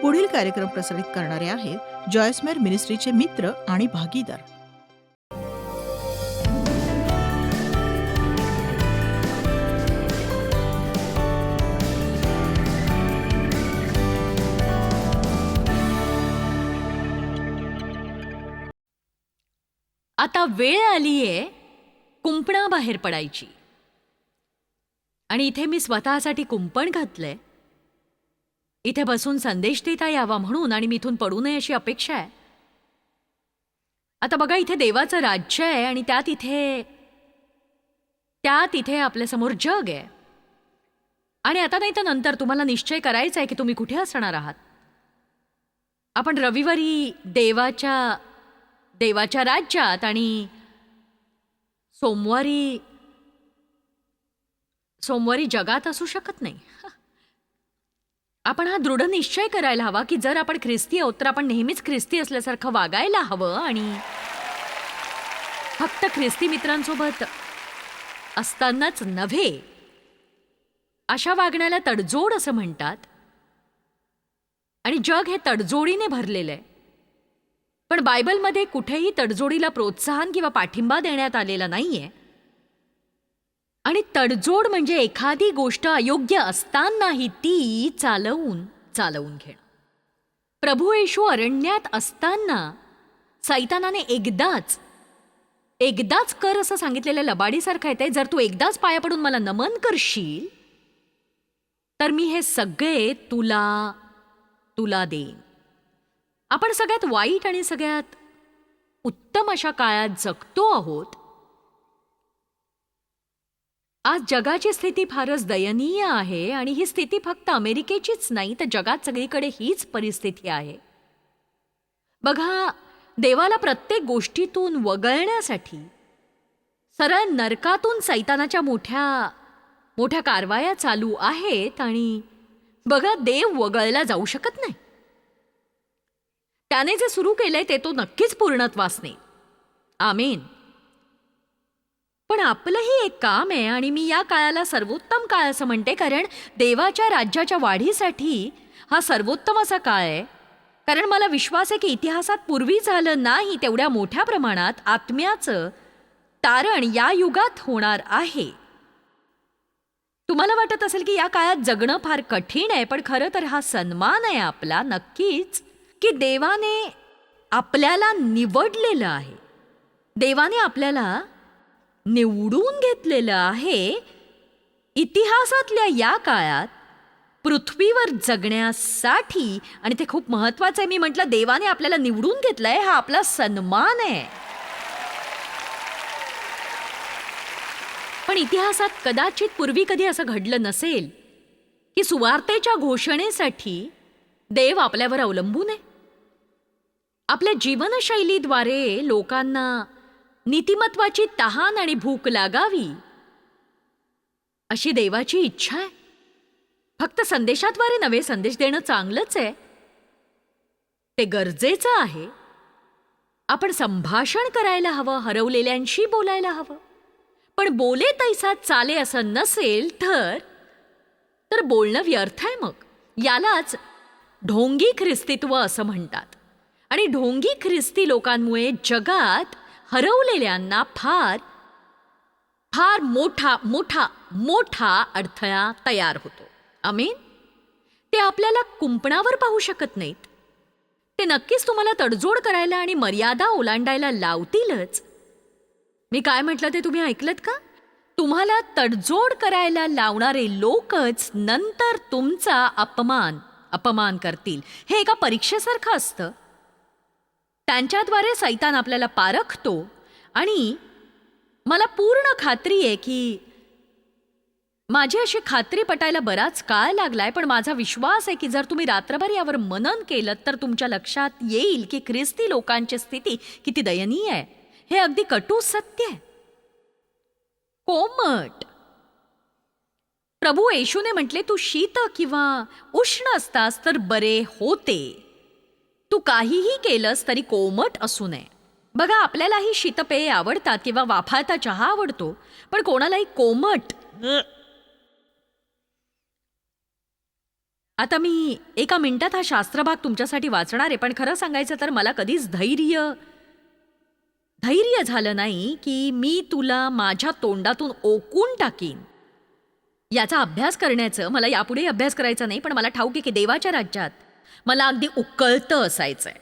पुढील कार्यक्रम प्रसारित करणारे आहेत जॉयसमेर मिनिस्ट्रीचे मित्र आणि भागीदार. आता वेळ आलीये कुंपणाबाहेर पडायची. आणि इथे मी स्वतःसाठी कुंपण घातलंय. इथे बसून संदेश देता यावा म्हणून, आणि मी इथून पडू नये अशी अपेक्षा आहे. आता बघा, इथे देवाचं राज्य आहे आणि त्यात इथे आपल्यासमोर जग आहे. आणि आता नाही तर नंतर तुम्हाला निश्चय करायचा आहे की तुम्ही कुठे असणार आहात. आपण रविवारी देवाच्या राज्यात आणि सोमवारी जगात असू शकत नाही. आपण हा दृढ निश्चय करायला हवा की जर आपण ख्रिस्ती आहोत तर आपण नेहमीच ख्रिस्ती असल्यासारखं वागायला हवं, आणि फक्त ख्रिस्ती मित्रांसोबत असतानाच नव्हे. अशा वागण्याला तडजोड असं म्हणतात. आणि जग हे तडजोडीने भरलेलं आहे. पण बायबलमध्ये कुठेही तडजोडीला प्रोत्साहन किंवा पाठिंबा देण्यात आलेला नाहीये. आणि तडजोड म्हणजे एखादी गोष्ट अयोग्य असतानाही ती चालवून घेणं. प्रभू येशू अरण्यात असताना सैतानाने एकदाच कर असं सांगितलेल्या लबाडीसारखं आहे. जर तू एकदाच पाया पडून मला नमन करशील तर मी हे सगळे तुला देईन. आपण सगळ्यात वाईट आणि सगळ्यात उत्तम अशा काळात जगतो आहोत. आज जगाची स्थिती फारच दयनीय आहे, आणि ही स्थिती फक्त अमेरिकेचीच नाही तर जगात सगळीकडे हीच परिस्थिती आहे. बघा, देवाला प्रत्येक गोष्टीतून वगळण्यासाठी सरळ नरकातून सैतानाच्या मोठ्या कारवाया चालू आहेत. आणि बघा, देव वगळला जाऊ शकत नाही. त्याने जे सुरू केलंय ते तो नक्कीच पूर्णत्वास नेईल. आमेन. पण आपलंही एक काम आहे, आणि मी या काळाला सर्वोत्तम काळ असं म्हणते, कारण देवाच्या राज्याच्या वाढीसाठी हा सर्वोत्तम असा काळ आहे. कारण मला विश्वास आहे की इतिहासात पूर्वी झालं नाही तेवढ्या मोठ्या प्रमाणात आत्म्याचं तारण या युगात होणार आहे. तुम्हाला वाटत असेल की या काळात जगणं फार कठीण आहे, पण खरं तर हा सन्मान आहे आपला नक्कीच की देवाने आपल्याला निवडलेलं आहे. देवाने आपल्याला निवडून घेतलेलं आहे. इतिहासातल्या या काळात पृथ्वीवर जगण्यासाठी. आणि ते खूप महत्वाचं आहे. मी म्हटलं देवाने आपल्याला निवडून घेतलंय, हा आपला सन्मान आहे. पण इतिहासात कदाचित पूर्वी कधी असं घडलं नसेल की सुवार्तेच्या घोषणेसाठी देव आपल्यावर अवलंबून आहे. आपल्या जीवनशैलीद्वारे लोकांना नीतिमत्वाची तहान आणि भूक लागावी अशी देवाची इच्छा आहे. फक्त संदेशाद्वारे नवे, संदेश देणं चांगलंच आहे, ते गरजेचं आहे. आपण संभाषण करायला हवं, हरवलेल्यांशी बोलायला हवं. पण बोले तैसा चाले असं नसेल तर बोलणं व्यर्थ आहे. मग यालाच ढोंगी ख्रिस्तीत्व असं म्हणतात. आणि ढोंगी ख्रिस्ती लोकांमुळे जगात हरवलेल्यांना फार फार मोठा अडथळा तयार होतो. आमीन. ते आपल्याला कुंपणावर पाहू शकत नाहीत. ते नक्कीच तुम्हाला तडजोड करायला आणि मर्यादा ओलांडायला लावतीलच. मी काय म्हटलं ते तुम्ही ऐकलत का? तुम्हाला तडजोड करायला लावणारे लोकच नंतर तुमचा अपमान करतील. हे एका परीक्षेसारखं असतं. त्यांच्याद्वारे सैतान आपल्याला पारखतो. आणि मला पूर्ण खात्री आहे की माझी अशी खात्री पटायला बराच काळ लागलाय, पण माझा विश्वास आहे की जर तुम्ही रात्रभर यावर मनन केलं तर तुमच्या लक्षात येईल की ख्रिस्ती लोकांची स्थिती किती दयनीय आहे. हे अगदी कटू सत्य आहे. कोमट. प्रभू येशूने म्हटले, तू शीत किंवा उष्ण असतास तर बरे होते. तू काहीही केलंस तरी कोमट असू नये. बघा, आपल्यालाही शीतपेये आवडतात किंवा वाफाळता चहा आवडतो, पण कोणालाही कोमट आता मी एका मिनिटात हा शास्त्रभाग तुमच्यासाठी वाचणार आहे, पण खरं सांगायचं तर मला कधीच धैर्य झालं नाही की मी तुला माझ्या तोंडातून ओकून टाकीन. याचा अभ्यास करण्याचं मला यापुढे अभ्यास करायचा नाही, पण मला ठाऊक आहे की देवाच्या राज्यात मला अगदी उकळतं असायचंय.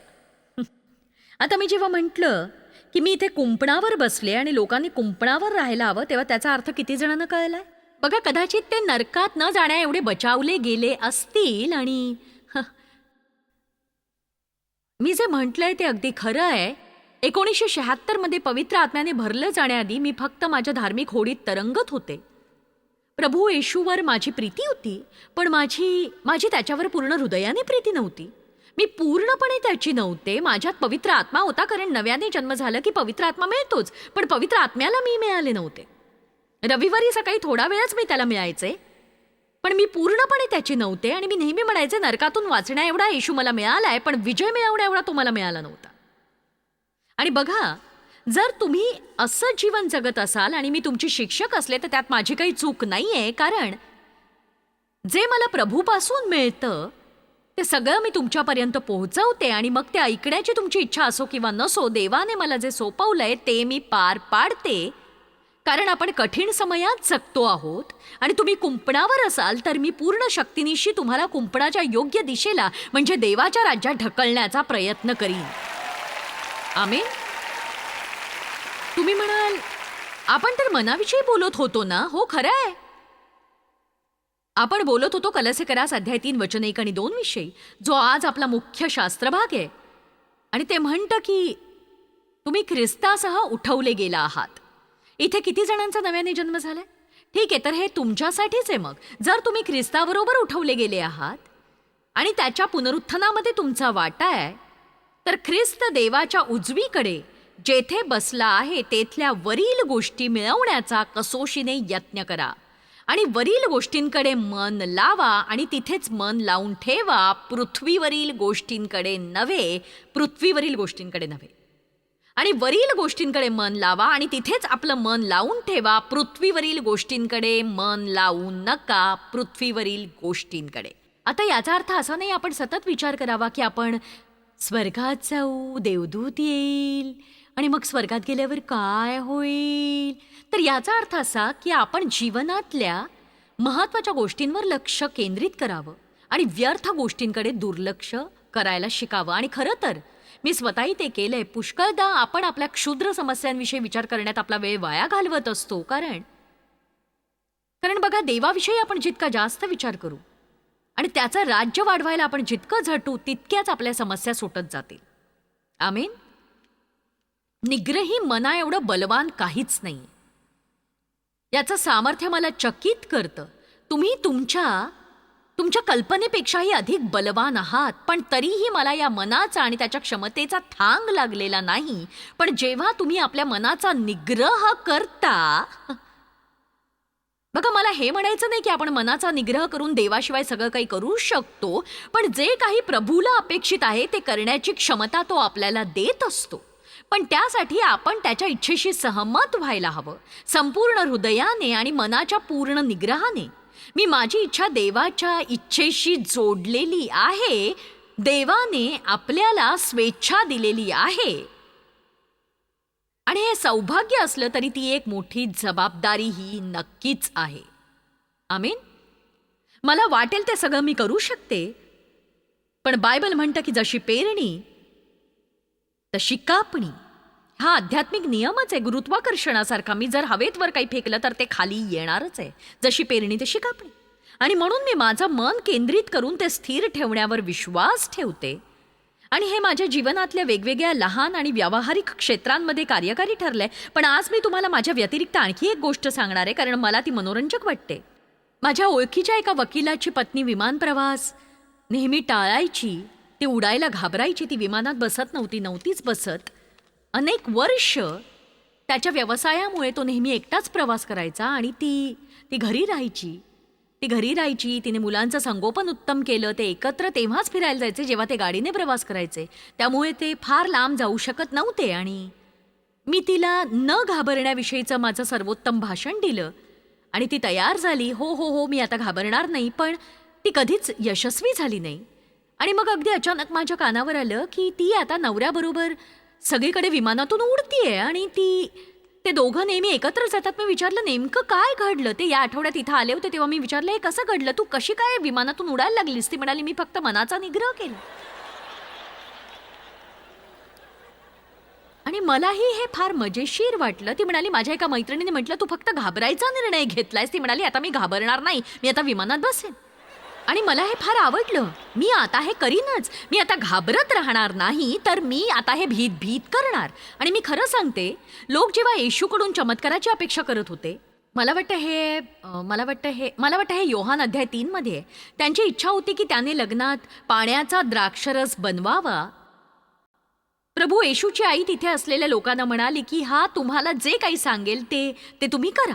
आता मी जेव्हा म्हटलं की मी इथे कुंपणावर बसले आणि लोकांनी कुंपणावर राहायला हवं, तेव्हा त्याचा अर्थ किती जणांना कळलाय बघा. कदाचित ते नरकात न जाण्या एवढे बचावले गेले असतील. आणि मी जे म्हटलंय ते अगदी खरं आहे. 1976 मध्ये पवित्र आत्म्याने भरलं जाण्याआधी मी फक्त माझ्या धार्मिक होडीत तरंगत होते. प्रभू येशूवर माझी प्रीती होती, पण माझी त्याच्यावर पूर्ण हृदयाने प्रीती नव्हती. मी पूर्णपणे त्याची नव्हते. माझ्यात पवित्र आत्मा होता, कारण नव्याने जन्म झालं की पवित्र आत्मा मिळतोच, पण पवित्र आत्म्याला मी मिळाले नव्हते. रविवारी सकाळी थोडा वेळच मी त्याला मिळायचे, पण मी पूर्णपणे त्याची नव्हते. आणि मी नेहमी म्हणायचे, नरकातून वाचण्या एवढा येशू मला मिळालाय, पण विजय मिळवण्या एवढा तो मला मिळाला नव्हता. आणि बघा, जर तुम्ही असं जीवन जगत असाल आणि मी तुमची शिक्षक असले तर त्यात माझी काही चूक नाहीये, कारण जे मला प्रभूपासून मिळतं ते सगळं मी तुमच्यापर्यंत पोहोचवते. आणि मग ते ऐकण्याची तुमची इच्छा असो किंवा नसो, देवाने मला जे सोपवलंय ते मी पार पाडते, कारण आपण कठीण समयात जगतो आहोत. आणि तुम्ही कुंपणावर असाल तर मी पूर्ण शक्तिनिशी तुम्हाला कुंपणाच्या योग्य दिशेला म्हणजे देवाच्या राज्यात ढकलण्याचा प्रयत्न करीन. आमेन. तुम्ही म्हणाल, आपण तर मनाविषयी बोलत होतो ना? हो, खरं आहे. आपण बोलत होतो कलसेकरास अध्याय 3 वचन 1 आणि 2 विषयी, जो आज आपला मुख्य शास्त्रभाग आहे. आणि ते म्हणतं की तुम्ही ख्रिस्तासह उठवले गेला आहात. इथे किती जणांचा नव्याने जन्म झालाय? ठीक आहे, तर हे तुमच्यासाठीच आहे. मग जर तुम्ही ख्रिस्ताबरोबर उठवले गेले आहात आणि त्याच्या पुनरुत्थानामध्ये तुमचा वाटा आहे, तर ख्रिस्त देवाच्या उजवीकडे जेथे बसला आहे तेथल्या वरील गोष्टी मिळवण्याचा कसोशीने यत्न करा. आणि वरील गोष्टींकडे मन लावा आणि तिथेच मन लावून ठेवा, पृथ्वीवरील गोष्टींकडे नव्हे. आणि वरील गोष्टींकडे मन लावा आणि तिथेच आपलं मन लावून ठेवा, पृथ्वीवरील गोष्टींकडे मन लावू नका, पृथ्वीवरील गोष्टींकडे. आता याचा अर्थ असा नाही आपण सतत विचार करावा की आपण स्वर्गात जाऊ, देवदूत येईल आणि मग स्वर्गात गेल्यावर काय होईल. तर याचा अर्थ असा की आपण जीवनातल्या महत्वाच्या गोष्टींवर लक्ष केंद्रित करावं आणि व्यर्थ गोष्टींकडे दुर्लक्ष करायला शिकावं. आणि खरं तर मी स्वतःही ते केलंय. पुष्कळदा आपण आपल्या क्षुद्र समस्यांविषयी विचार करण्यात आपला वेळ वाया घालवत असतो, कारण बघा, देवाविषयी आपण जितका जास्त विचार करू आणि त्याचं राज्य वाढवायला आपण जितकं झटू, तितक्याच आपल्या समस्या सुटत जातील. आमेन. निग्रही मना एवढं बलवान काहीच नाही. याचं सामर्थ्य मला चकित करतं. तुम्ही तुमच्या कल्पनेपेक्षाही अधिक बलवान आहात, पण तरीही मला या मनाचा आणि त्याच्या क्षमतेचा थांग लागलेला नाही. पण जेव्हा तुम्ही आपल्या मनाचा निग्रह करता, बघा, मला हे म्हणायचं नाही की आपण मनाचा निग्रह करून देवाशिवाय सगळं काही करू शकतो, पण जे काही प्रभूला अपेक्षित आहे ते करण्याची क्षमता तो आपल्याला देत असतो. पण त्यासाठी आपण त्याच्या इच्छेशी सहमत व्हायला हवं, संपूर्ण हृदयाने आणि मनाच्या पूर्ण निग्रहाने. मी माझी इच्छा देवाच्या इच्छेशी जोडलेली आहे. देवाने आपल्याला स्वेच्छा दिलेली आहे आणि हे सौभाग्य असलं तरी ती एक मोठी जबाबदारीही नक्कीच आहे. आमेन. मला वाटेल ते सगळं मी करू शकते, पण बायबल म्हणतं की जशी पेरणी तशी कापणी. हा आध्यात्मिक नियमच आहे, गुरुत्वाकर्षणासारखा. मी जर हवेत वर काही फेकलं तर ते खाली येणारच आहे. जशी पेरणी तशी कापणी. आणि म्हणून मी माझं मन केंद्रित करून ते स्थिर ठेवण्यावर विश्वास ठेवते. आणि हे माझ्या जीवनातल्या वेगवेगळ्या लहान आणि व्यावहारिक क्षेत्रांमध्ये कार्यकारी ठरलंय. पण आज मी तुम्हाला माझ्या व्यतिरिक्त आणखी एक गोष्ट सांगणार आहे, कारण मला ती मनोरंजक वाटते. माझ्या ओळखीच्या एका वकिलाची पत्नी विमान प्रवास नेहमी टाळायची. ती उडायला घाबरायची. ती विमानात बसत नव्हतीच बसत. अनेक वर्ष त्याच्या व्यवसायामुळे तो नेहमी एकटाच प्रवास करायचा आणि ती घरी राहायची. तिने मुलांचं संगोपन उत्तम केलं. ते एकत्र तेव्हाच फिरायला जायचे जेव्हा ते गाडीने प्रवास करायचे. त्यामुळे ते फार लांब जाऊ शकत नव्हते. आणि मी तिला न घाबरण्याविषयीचं माझं सर्वोत्तम भाषण दिलं आणि ती तयार झाली. हो, मी आता घाबरणार नाही. पण ती कधीच यशस्वी झाली नाही. आणि मग अगदी अचानक माझ्या कानावर आलं की ती आता नवऱ्याबरोबर सगळीकडे विमानातून उडतीये आणि ते दोघं नेहमी एकत्र जातात. मी विचारलं नेमकं काय घडलं. ते या आठवड्यात इथं आले होते तेव्हा मी विचारलं हे कसं घडलं, तू कशी काय विमानातून उडायला लागलीस. ती म्हणाली मी फक्त मनाचा निग्रह केला. आणि मलाही हे फार मजेशीर वाटलं. ती म्हणाली माझ्या एका मैत्रिणीने म्हटलं तू फक्त घाबरायचा निर्णय घेतलायस. ती म्हणाली आता मी घाबरणार नाही, मी आता विमानात बसेन. आणि मला हे फार आवडलं. मी आता हे करीनच. मी आता घाबरत राहणार नाही, तर मी आता हे भीत भीत करणार. आणि मी खरं सांगते, लोक जेव्हा येशूकडून चमत्काराची अपेक्षा करत होते, मला वाटतं हे योहान अध्याय 3 मध्ये त्यांची इच्छा होती की त्याने लग्नात पाण्याचा द्राक्षरस बनवावा. प्रभू येशूची आई तिथे असलेल्या लोकांना म्हणाली की हा तुम्हाला जे काही सांगेल ते तुम्ही करा.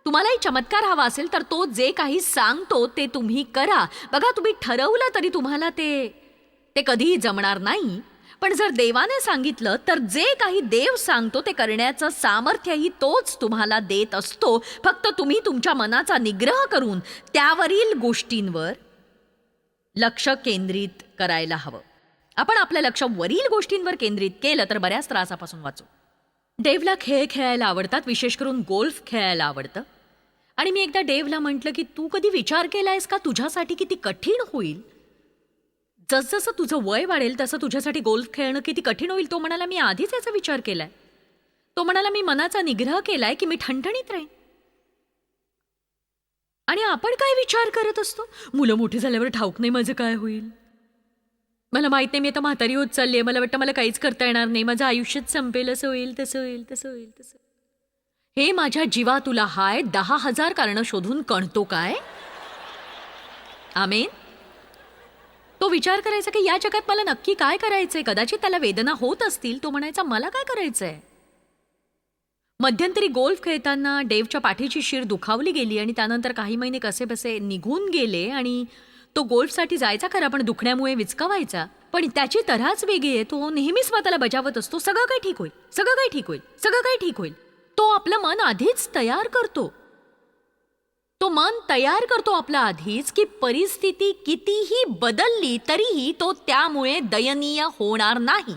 तुम्हालाही चमत्कार हवा असेल तर तो जे काही सांगतो ते तुम्ही करा. बघा, तुम्ही ठरवलं तरी तुम्हाला ते कधीही जमणार नाही. पण जर देवाने सांगितलं तर जे काही देव सांगतो ते करण्याचं सामर्थ्यही तोच तुम्हाला देत असतो. फक्त तुम्ही तुमच्या मनाचा निग्रह करून त्यावरील गोष्टींवर लक्ष केंद्रित करायला हवं. आपण आपलं लक्ष वरील गोष्टींवर केंद्रित केलं तर बऱ्याच त्रासापासून वाचू. डेव्हला खेळ खेळायला आवडतात, विशेष करून गोल्फ खेळायला आवडतं. आणि मी एकदा डेव्हला म्हटलं की तू कधी विचार केलायस का तुझ्यासाठी किती कठीण होईल. जसजसं तुझं वय वाढेल तसं तुझ्यासाठी गोल्फ खेळणं किती कठीण होईल. तो म्हणाला मी आधीच याचा विचार केलाय. तो म्हणाला मी मनाचा निग्रह केलाय की मी ठणठणीत राहीन. आणि आपण काय विचार करत असतो, मुलं मोठी झाल्यावर ठाऊक नाही माझं काय होईल, मला माहित नाही, मी आता म्हातारी होत चालली आहे, मला वाटतं मला काहीच करता येणार नाही, माझं आयुष्यच संपेल, असं होईल तसं होईल तसं होईल तसं. हे माझ्या जीवा तुला हाय 10,000 कारणं शोधून कणतो काय. आमेन. तो विचार करायचा की या जगात मला नक्की काय करायचंय. कदाचित त्याला वेदना होत असतील. तो म्हणायचा मला काय करायचंय. मध्यंतरी गोल्फ खेळताना डेव्हच्या पाठीची शीर दुखावली गेली आणि त्यानंतर काही महिने कसेबसे निघून गेले आणि तो गोल्फसाठी जायचा खरा, पण दुखण्यामुळे विचकावायचा. पण त्याची तऱ्हाच वेगळी आहे. तो नेहमीच स्वतःला बजावत असतो, सगळं काही ठीक होईल, सगळं काही ठीक होईल, सगळं काही ठीक होईल. तो आपलं मन आधीच तयार करतो. तो मन तयार करतो आपला आधीच की परिस्थिती कितीही बदलली तरीही तो त्यामुळे दयनीय होणार नाही.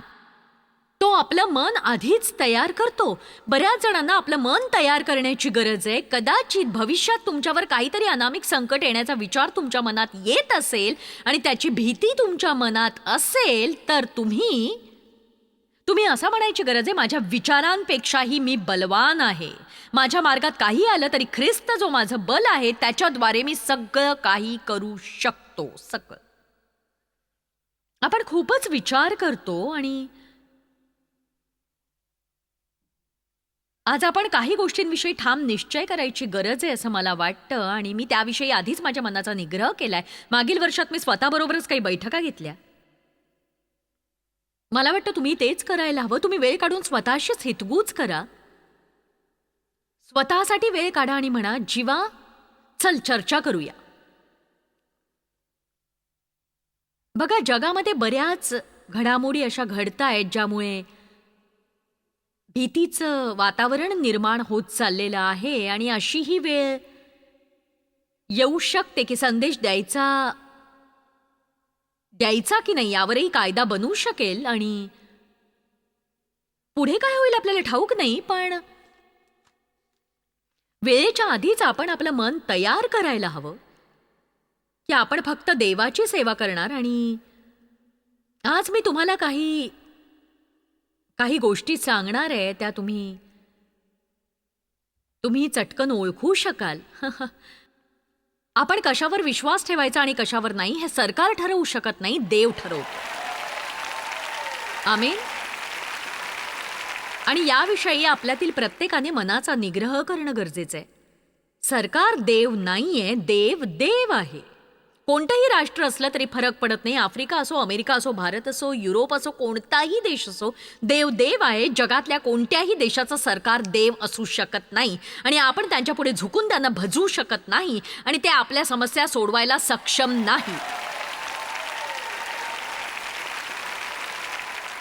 तो आपलं मन आधीच तयार करतो. बऱ्याच जणांना आपलं मन तयार करण्याची गरज आहे. कदाचित भविष्यात तुमच्यावर काहीतरी अनामिक संकट येण्याचा विचार तुमच्या मनात येत असेल आणि त्याची भीती तुमच्या मनात असेल तर तुम्ही असं म्हणायची गरज आहे, माझ्या विचारांपेक्षाही मी बलवान आहे. माझ्या मार्गात काही आलं तरी ख्रिस्त जो माझं बल आहे त्याच्याद्वारे मी सगळं काही करू शकतो. सगळं. आपण खूपच विचार करतो आणि आज आपण काही गोष्टींविषयी ठाम निश्चय करायची गरज आहे असं मला वाटतं. आणि मी त्याविषयी आधीच माझ्या मनाचा निग्रह केलाय. मागील वर्षात मी स्वतःबरोबरच काही बैठका घेतल्या. मला वाटतं तुम्ही तेच करायला हवं. तुम्ही वेळ काढून स्वतःशीच हितगुज करा. स्वतःसाठी वेळ काढा आणि म्हणा जीवा चल चर्चा करूया. बघा, जगामध्ये बऱ्याच घडामोडी अशा घडतायत ज्यामुळे भीतीचं वातावरण निर्माण होत चाललेलं आहे. आणि अशी ही वेळ येऊ शकते की संदेश द्यायचा की नाही यावरही कायदा बनू शकेल. आणि पुढे काय होईल आपल्याला ठाऊक नाही. पण वेळेच्या आधीच आपण आपलं मन तयार करायला हवं की आपण फक्त देवाची सेवा करणार. आणि आज मी तुम्हाला काही गोष्टी सांगणार आहे, त्या तुम्ही चटकन ओळखू शकाल. आपण कशावर विश्वास ठेवायचा आणि कशावर नाही हे सरकार ठरवू शकत नाही, देव ठरवतो. आमेन. आणि याविषयी आपल्यातील प्रत्येकाने मनाचा निग्रह करणं गरजेचं आहे. सरकार देव नाहीये, देव आहे. कोणतंही राष्ट्र असलं तरी फरक पडत नाही. आफ्रिका असो, अमेरिका असो, भारत असो, युरोप असो, कोणताही देश असो, देव आहे. जगातल्या कोणत्याही देशाचं सरकार देव असू शकत नाही. आणि आपण त्यांच्यापुढे झुकून त्यांना भजवू शकत नाही आणि ते आपल्या समस्या सोडवायला सक्षम नाही.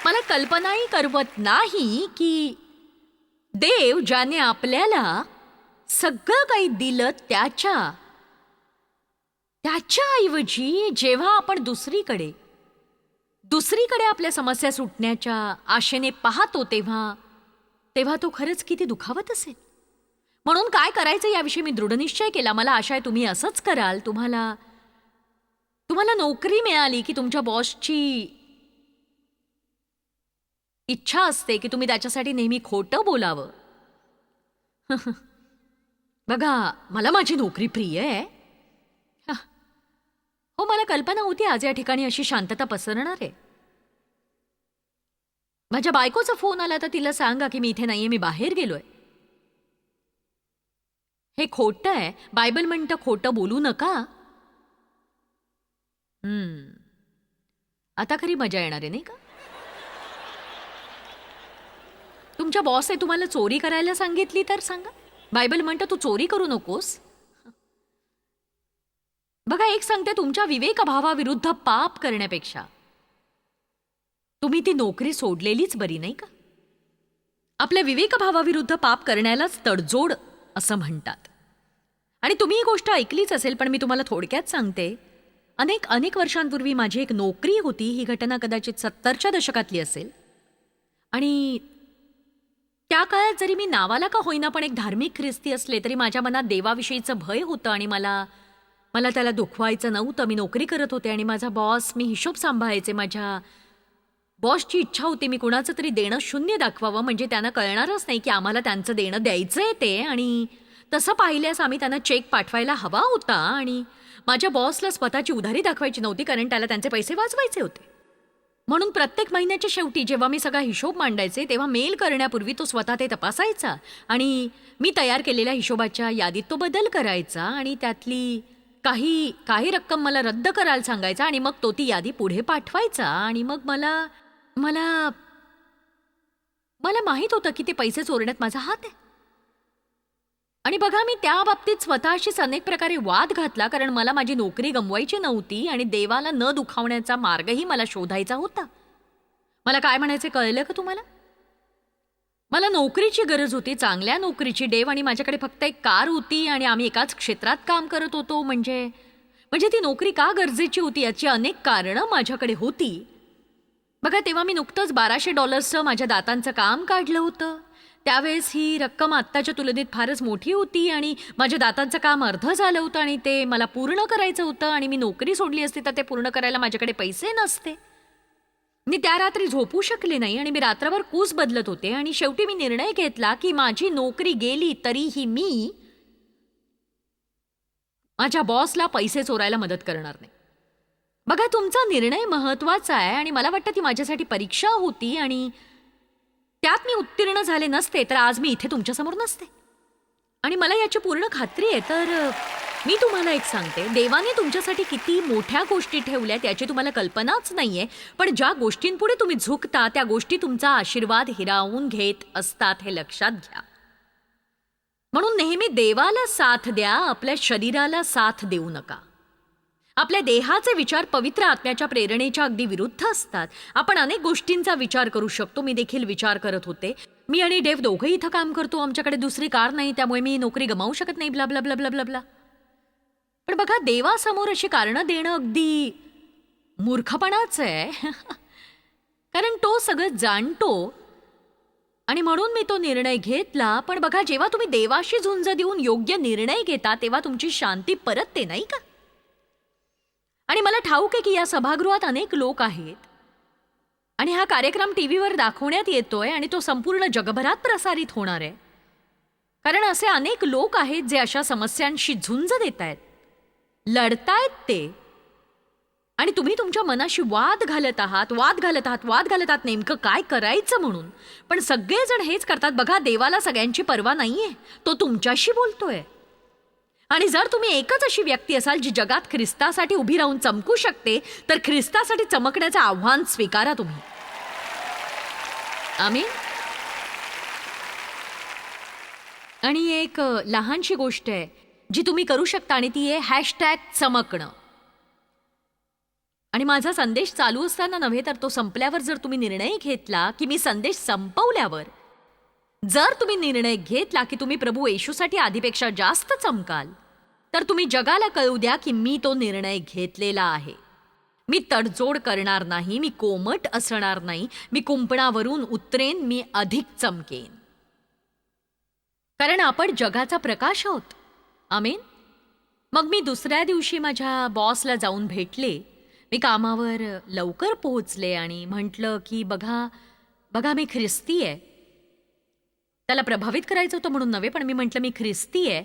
मला कल्पनाही करवत नाही की देव ज्याने आपल्याला सगळं काही दिलं त्याच्याऐवजी जेव्हा आपण दुसरीकडे आपल्या समस्या सुटण्याच्या आशेने पाहतो तेव्हा तो खरंच किती दुखावत असेल. म्हणून काय करायचं याविषयी मी दृढनिश्चय केला. मला आशा आहे तुम्ही असंच कराल. तुम्हाला नोकरी मिळाली की तुमच्या बॉसची इच्छा असते की तुम्ही त्याच्यासाठी नेहमी खोटं बोलावं. बघा, मला माझी नोकरी प्रिय आहे. हो, मला कल्पना होती आज या ठिकाणी अशी शांतता पसरणार आहे. माझ्या बायकोचा फोन आला तर तिला सांगा की मी इथे नाहीये, मी बाहेर गेलोय. हे खोटं आहे. बायबल म्हणतं खोटं बोलू नका. आता खरी मजा येणार आहे नाही का? तुमच्या बॉसने तुम्हाला चोरी करायला सांगितली तर सांगा. बायबल म्हणतं तू चोरी करू नकोस. बघा, एक सांगते, तुमच्या विवेकभावाविरुद्ध पाप करण्यापेक्षा तुम्ही ती नोकरी सोडलेलीच बरी नाही का? आपल्या विवेकभावाविरुद्ध पाप करण्यालाच तडजोड असं म्हणतात. आणि तुम्ही ही गोष्ट ऐकलीच असेल, पण मी तुम्हाला थोडक्यात सांगते. अनेक वर्षांपूर्वी माझी एक नोकरी होती. ही घटना कदाचित 70च्या दशकातली असेल. आणि त्या काळात जरी मी नावाला का होईना पण एक धार्मिक ख्रिस्ती असले तरी माझ्या मनात देवाविषयीचं भय होतं आणि मला त्याला दुखवायचं नव्हतं. मी नोकरी करत होते आणि माझा बॉस, मी हिशोब सांभाळायचे. माझ्या बॉसची इच्छा होती मी कुणाचं तरी देणं शून्य दाखवावं, म्हणजे त्यांना कळणारच नाही की आम्हाला त्यांचं देणं द्यायचंय ते. आणि तसं पाहिल्यास आम्ही त्यांना चेक पाठवायला हवा होता. आणि माझ्या बॉसला स्वतःची उधारी दाखवायची नव्हती, कारण त्याला त्यांचे पैसे वाचवायचे होते. म्हणून प्रत्येक महिन्याच्या शेवटी जेव्हा मी सगळा हिशोब मांडायचे तेव्हा मेल करण्यापूर्वी तो स्वतः ते तपासायचा आणि मी तयार केलेल्या हिशोबाच्या यादीत तो बदल करायचा आणि त्यातली काही रक्कम मला रद्द करायला सांगायचा आणि मग तो ती यादी पुढे पाठवायचा. आणि मग मला माहित होतं की ते पैसे चोरण्यात माझा हात आहे. आणि बघा, मी त्या बाबतीत स्वतःशीच अनेक प्रकारे वाद घातला, कारण मला माझी नोकरी गमवायची नव्हती आणि देवाला न दुखावण्याचा मार्गही मला शोधायचा होता. मला काय म्हणायचे कळलं का तुम्हाला? मला नोकरीची गरज होती, चांगल्या नोकरीची. देव आणि माझ्याकडे फक्त एक कार होती आणि आम्ही एकाच क्षेत्रात काम करत होतो. म्हणजे ती नोकरी का गरजेची होती याची अनेक कारणं माझ्याकडे होती. बघा, तेव्हा मी नुकतंच $1200 माझ्या दातांचं काम काढलं होतं. त्यावेळेस ही रक्कम आत्ताच्या तुलनेत फारच मोठी होती आणि माझ्या दातांचं काम अर्ध झालं होतं आणि ते मला पूर्ण करायचं होतं. आणि मी नोकरी सोडली असती तर ते पूर्ण करायला माझ्याकडे पैसे नसते. मी त्या रात्री झोपू शकले नाही आणि मी रात्रभर कूस बदलत होते. आणि शेवटी मी निर्णय घेतला की माझी नोकरी गेली तरीही मी माझ्या बॉसला पैसे चोरायला मदत करणार नाही. बघा, तुमचा निर्णय महत्वाचा आहे आणि मला वाटतं ती माझ्यासाठी परीक्षा होती आणि त्यात मी उत्तीर्ण झाले नसते तर आज मी इथे तुमच्यासमोर नसते. आणि मला याची पूर्ण खात्री आहे. तर मी तुम्हाला एक सांगते, देवाने तुमच्यासाठी किती मोठ्या गोष्टी ठेवल्यात याची तुम्हाला कल्पनाच नाहीये. पण ज्या गोष्टींपुढे तुम्ही झुकता त्या गोष्टी तुमचा आशीर्वाद हिरावून घेत असतात, हे लक्षात घ्या. म्हणून नेहमी देवाला साथ द्या, आपल्या शरीराला साथ देऊ नका. आपल्या देहाचे विचार पवित्र आत्म्याच्या प्रेरणेच्या अगदी विरुद्ध असतात. आपण अनेक गोष्टींचा विचार करू शकतो. मी देखील विचार करत होते, मी आणि डेव दोघंही इथं काम करतो, आमच्याकडे दुसरी कार नाही, त्यामुळे मी नोकरी गमावू शकत नाही, blah blah blah blah blah blah. पण बघा, देवासमोर अशी कारणं देणं अगदी मूर्खपणाच आहे. कारण तो सगळं जाणतो आणि म्हणून मी तो निर्णय घेतला. पण बघा, जेव्हा तुम्ही देवाशी झुंज देऊन योग्य निर्णय घेता तेव्हा तुमची शांती परतते, नाही का? आणि मला ठाऊक आहे की या सभागृहात अनेक लोक आहेत आणि हा कार्यक्रम टीव्हीवर दाखवण्यात येतोय आणि तो संपूर्ण जगभरात प्रसारित होणार आहे. कारण असे अनेक लोक आहेत जे अशा समस्यांशी झुंज देत आहेत, लढतायत ते. आणि तुम्ही तुमच्या मनाशी वाद घालत आहात नेमकं काय करायचं म्हणून. पण सगळेजण हेच करतात. बघा, देवाला सगळ्यांची पर्वा नाहीये, तो तुमच्याशी बोलतोय. आणि जर तुम्ही एकच अशी व्यक्ती असाल जी जगात ख्रिस्तासाठी उभी राहून चमकू शकते तर ख्रिस्तासाठी चमकण्याचं आव्हान स्वीकारा तुम्ही. आमीन. आणि एक लहानशी गोष्ट आहे जी तुम्ही करू शकता आणि ती आहे #चमकणं. आणि माझा संदेश चालू असताना नव्हे तर तो संपल्यावर जर तुम्ही निर्णय घेतला की मी संदेश संपवल्यावर जर तुम्ही निर्णय घेतला की तुम्ही प्रभू येशूसाठी आधीपेक्षा जास्त चमकाल तर तुम्ही जगाला कळू द्या की मी तो निर्णय घेतलेला आहे. मी तडजोड करणार नाही, मी कोमट असणार नाही, मी कुंपणावरून उतरेन, मी अधिक चमकेन. कारण आपण जगाचा प्रकाश आहोत. आमेन. मग मी दुसऱ्या दिवशी माझ्या बॉसला जाऊन भेटले. मी कामावर लवकर पोहोचले आणि म्हटलं की बघा बघा मी ख्रिस्ती आहे. त्याला प्रभावित करायचं होतं म्हणून नव्हे, पण मी म्हटलं मी ख्रिस्ती आहे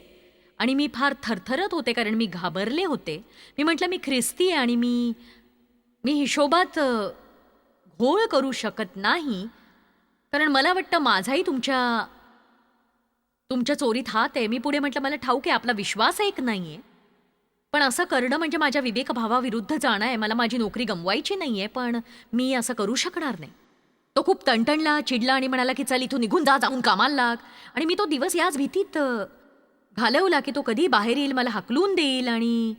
आणि मी फार थरथरत होते कारण मी घाबरले होते. मी म्हटलं मी ख्रिस्ती आहे आणि मी हिशोबात घोळ करू शकत नाही, कारण मला वाटतं माझाही तुमच्या चोरीत हात आहे. मी पुढे म्हटलं मला ठाऊक आहे आपला विश्वास एक नाहीये, पण असं करणं म्हणजे माझ्या विवेकभावाविरुद्ध जाणं आहे. मला माझी नोकरी गमवायची नाहीये, पण मी असं करू शकणार नाही. तो खूप तणतणला, चिडला आणि म्हणाला की चल इथून निघून जा, जाऊन कामाला लाग. आणि मी तो दिवस याच भीतीत घालवला की तो कधी बाहेर येईल, मला हाकलून देईल. आणि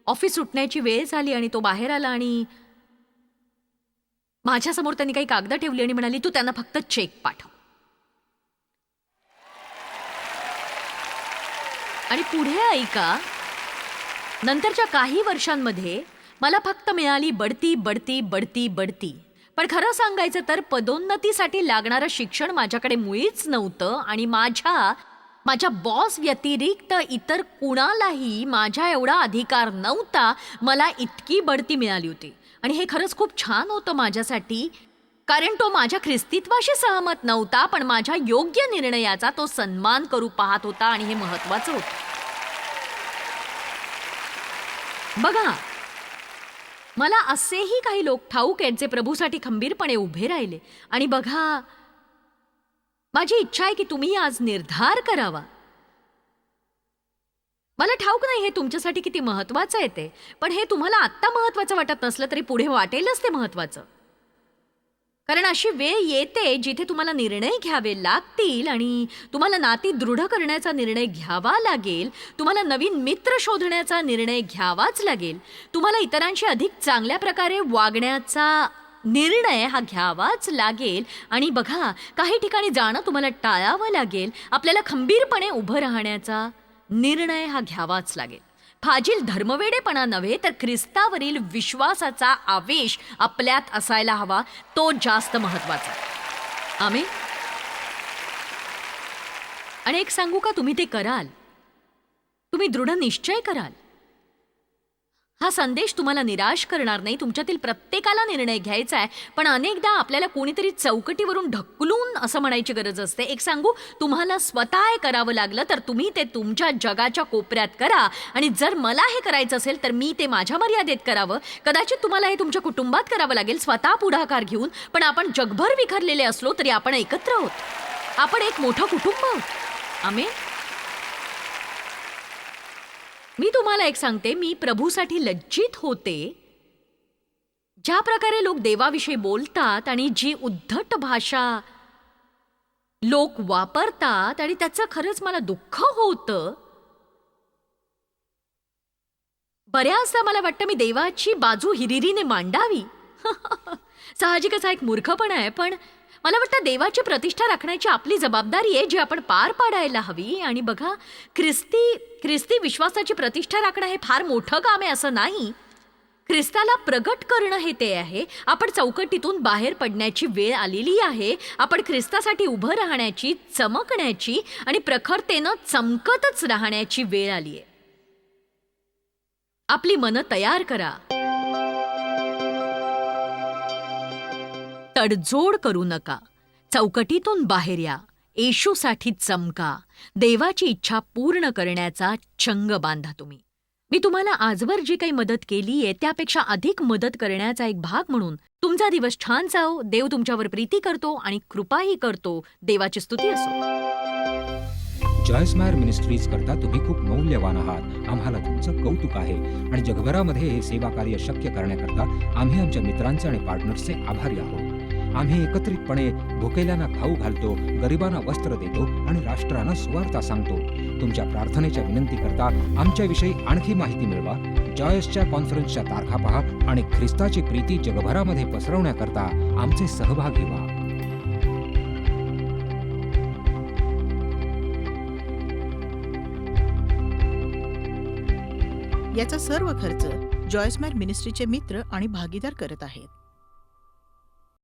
ऑफिस सुटण्याची वेळ झाली आणि तो बाहेर आला आणि माझ्यासमोर त्यांनी काही कागद ठेवली आणि म्हणाली तू त्यांना फक्त चेक पाठव. आणि पुढे ऐका, नंतरच्या काही वर्षांमध्ये मला फक्त मिळाली बढती बढती बढती बढती. पण खरं सांगायचं तर पदोन्नतीसाठी लागणारं शिक्षण माझ्याकडे मुळीच नव्हतं आणि माझ्या बॉस व्यतिरिक्त इतर कुणालाही माझ्या एवढा अधिकार नव्हता. मला इतकी बढती मिळाली होती आणि हे खरंच खूप छान होतं माझ्यासाठी, कारण तो माझ्या ख्रिस्तीत्वाशी सहमत नव्हता, पण माझ्या योग्य निर्णयाचा तो सन्मान करू पाहत होता आणि हे महत्वाचं होतं. बघा, मला असेही काही लोक ठाऊक आहेत जे प्रभूसाठी खंबीरपणे उभे राहिले. आणि बघा, माझी इच्छा आहे की तुम्ही आज निर्धार करावा. मला ठाऊक नाही हे तुमच्यासाठी किती महत्वाचं आहे ते, पण हे तुम्हाला आत्ता महत्वाचं वाटत नसलं तरी पुढे वाटेलच ते महत्वाचं. कारण अशी वेळ येते जिथे तुम्हाला निर्णय घ्यावे लागतील आणि तुम्हाला नाती दृढ करण्याचा निर्णय घ्यावा लागेल. तुम्हाला नवीन मित्र शोधण्याचा निर्णय घ्यावाच लागेल. तुम्हाला इतरांशी अधिक चांगल्या प्रकारे वागण्याचा निर्णय हा घ्यावाच लागेल. आणि बघा, काही ठिकाणी जाणं तुम्हाला टाळावं लागेल. आपल्याला खंबीरपणे उभं राहण्याचा निर्णय हा घ्यावाच लागेल. फाजील धर्मवेडेपणा नव्हे तर ख्रिस्तावरील विश्वासाचा आवेश आपल्यात असायला हवा, तो जास्त महत्वाचा. आमेन. आणि एक सांगू का, तुम्ही ते कराल, तुम्ही दृढ निश्चय कराल. हा संदेश तुम्हाला निराश करणार नाही. तुमच्यातील प्रत्येकाला निर्णय घ्यायचा आहे, पण अनेकदा आपल्याला कोणीतरी चौकटीवरून ढकलून असं म्हणायची गरज असते. एक सांगू, तुम्हाला स्वतः हे करावं लागलं तर तुम्ही ते तुमच्या जगाच्या कोपऱ्यात करा. आणि जर मला हे करायचं असेल तर मी ते माझ्या मर्यादेत करावं. कदाचित तुम्हाला हे तुमच्या कुटुंबात करावं लागेल, स्वतः पुढाकार घेऊन. पण आपण जगभर विखरलेले असलो तरी आपण एकत्र आहोत. आपण एक मोठं कुटुंब आहोत. आमेन. मी तुम्हाला एक सांगते, मी प्रभूसाठी लज्जित होते. ज्या प्रकारे लोक देवाविषयी बोलतात आणि जी उद्धट भाषा लोक वापरतात, आणि त्याचं खरंच मला दुःख होतं. बऱ्याचदा मला वाटतं मी देवाची बाजू हिरिरीने मांडावी. साहजिकच हा एक मूर्खपणा आहे, पण मला वाटतं देवाची प्रतिष्ठा राखण्याची आपली जबाबदारी आहे जी आपण पार पाडायला हवी. आणि बघा, ख्रिस्ती विश्वासाची प्रतिष्ठा राखणं हे फार मोठं काम आहे असं नाही. ख्रिस्ताला प्रगट करणं हे ते आहे. आपण चौकटीतून बाहेर पडण्याची वेळ आलेली आहे. आपण ख्रिस्तासाठी उभं राहण्याची, चमकण्याची आणि प्रखरतेनं चमकतच राहण्याची वेळ आली आहे. आपली मनं तयार करा. तडजोड करू नका. चौकटीतून बाहेर या. येशूसाठी चमका. देवाची इच्छा पूर्ण करण्याचा चंग बांधा तुम्ही. मी तुम्हाला आजवर जी काही मदत केली आहे त्यापेक्षा अधिक मदत करण्याचा एक भाग म्हणून तुमचा दिवस छान जाओ. देव तुमच्यावर प्रीती करतो आणि कृपाही करतो. देवाची स्तुती असो. जॉयस्मायर मिनिस्ट्रीज करता तुम्ही खूप मौल्यवान आहात. आम्हाला तुमचं कौतुक आहे आणि जगभरामध्ये हे सेवा कार्य शक्य करण्याकरता आम्ही आमच्या मित्रांचे आणि पार्टनर्सचे आभारी आहोत. आम्ही एकत्रितपणे भुकेल्यांना खाऊ घालतो, गरिबांना वस्त्र देतो आणि राष्ट्रांना सुवार्ता सांगतो. तुमच्या प्रार्थनेच्या विनंती करता आमच्याविषयी आणखी माहिती मिळवा. जॉयसच्या कॉन्फरन्सच्या तारखा पहा आणि ख्रिस्ताची प्रीती जगभरामध्ये पसरवण्याकरता आमचे सहभागी व्हा. याचा सर्व खर्च जॉयस्मॅर मिनिस्ट्रीचे मित्र आणि भागीदार करत आहेत.